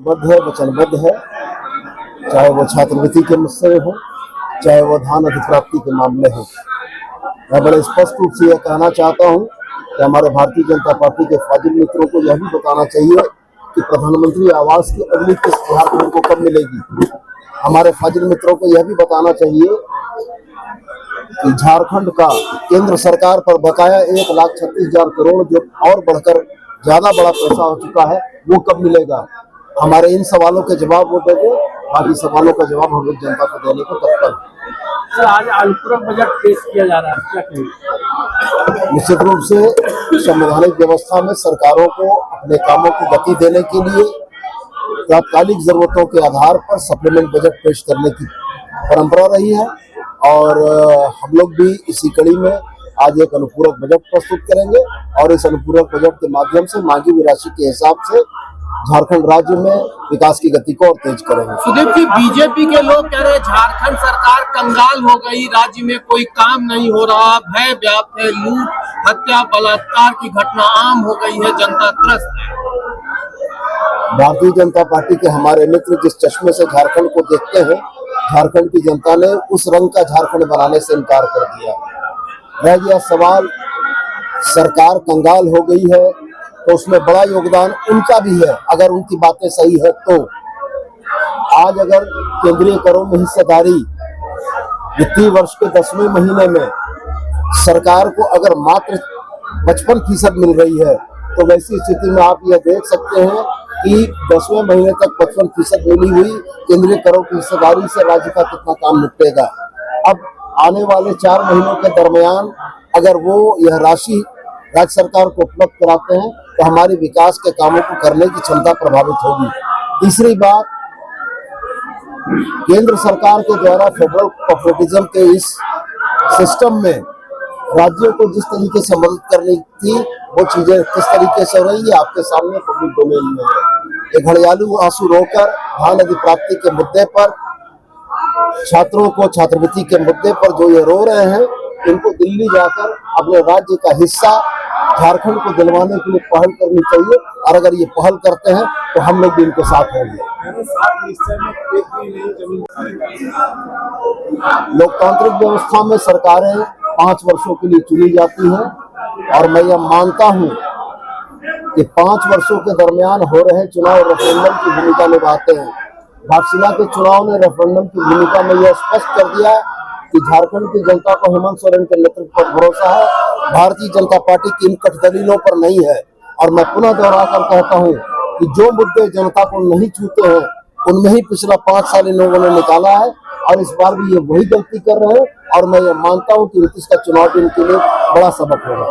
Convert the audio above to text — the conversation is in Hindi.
प्रतिबद्ध है, वचनबद्ध है, चाहे वो छात्रवृत्ति के मसले हो, चाहे वो धान अधिप्राप्ति के मामले हो। मैं बड़े स्पष्ट रूप से यह कहना चाहता हूँ कि हमारे भारतीय जनता पार्टी के फाजिल मित्रों को यह भी बताना चाहिए कि प्रधानमंत्री आवास की अगली किस्त झारखंड को कब मिलेगी। हमारे फाजिल मित्रों को यह भी बताना चाहिए कि झारखंड का केंद्र सरकार पर बकाया 1,36,000 करोड़ जो और बढ़कर ज्यादा बड़ा पैसा हो चुका है, वो कब मिलेगा। हमारे इन सवालों के जवाब वो देंगे, बाकी सवालों का जवाब हम लोग जनता को देने को तत्पर हैं। आज अनुपूरक बजट पेश किया जा रहा है, क्या कहेंगे? निश्चित रूप से संवैधानिक व्यवस्था में सरकारों को अपने कामों को गति देने के लिए तात्कालिक जरूरतों के आधार पर सप्लीमेंट बजट पेश करने की परंपरा रही है और हम लोग भी इसी कड़ी में आज एक अनुपूरक बजट प्रस्तुत करेंगे और इस अनुपूरक बजट के माध्यम से मांगी हुई राशि के हिसाब से झारखंड राज्य में विकास की गति को और तेज करेंगे। सुदीप जी, बीजेपी के लोग कह रहे हैं झारखंड सरकार कंगाल हो गई, राज्य में कोई काम नहीं हो रहा, भय व्याप्त है, लूट हत्या बलात्कार की घटना आम हो गई है, जनता त्रस्त है। भारतीय जनता पार्टी के हमारे मित्र जिस चश्मे से झारखंड को देखते हैं, झारखंड की जनता ने उस रंग का झारखंड बनाने से इनकार कर दिया। रह गया सवाल सरकार कंगाल हो गई है तो उसमें बड़ा योगदान उनका भी है, अगर उनकी बातें सही है तो। आज अगर केंद्रीय करों में हिस्सेदारी वित्तीय वर्ष के 10वें महीने में सरकार को अगर मात्र 55% मिल रही है तो वैसी स्थिति में आप यह देख सकते हैं कि 10वें महीने तक 55% मिली हुई केंद्रीय करों की हिस्सेदारी से राज्य का कितना काम निपटेगा। अब आने वाले 4 महीनों के दरमियान अगर वो यह राशि राज्य सरकार को उपलब्ध कराते हैं तो हमारी विकास के कामों को करने की क्षमता प्रभावित होगी। तीसरी बात, केंद्र सरकार के द्वारा फेडरल कॉर्पोरेटिज्म के इस सिस्टम में राज्यों को जिस तरीके से मदद करनी थी वो चीजें किस तरीके से हो रही है आपके सामने पब्लिक डोमेन में है। एक घड़ियालू आंसू रोकर धान अधिप्राप्ति के मुद्दे पर, छात्रों को छात्रवृत्ति के मुद्दे पर जो ये रो रहे हैं, इनको दिल्ली जाकर अपने राज्य का हिस्सा झारखंड को दिलवाने के लिए पहल करनी चाहिए और अगर ये पहल करते हैं तो हम लोग भी इनके साथ होंगे। लोकतांत्रिक व्यवस्था में सरकारें 5 वर्षों के लिए चुनी जाती हैं और मैं यह मानता हूं कि 5 वर्षों के दरमियान हो रहे चुनाव रेफरेंडम की भूमिका निभाते हैं। घाटशिला के चुनाव ने रेफरेंडम की भूमिका में यह स्पष्ट कर दिया कि झारखंड की जनता को हेमंत सोरेन के नेतृत्व पर भरोसा है, भारतीय जनता पार्टी की इन कट दलीलों पर नहीं है। और मैं पुनः दोहराकर कहता हूं कि जो मुद्दे जनता को नहीं छूते हैं उनमें ही पिछला 5 साल इन लोगों ने निकाला है और इस बार भी ये वही गलती कर रहे हैं और मैं ये मानता हूं कि 29 का चुनाव भी इनके लिए बड़ा सबक होगा।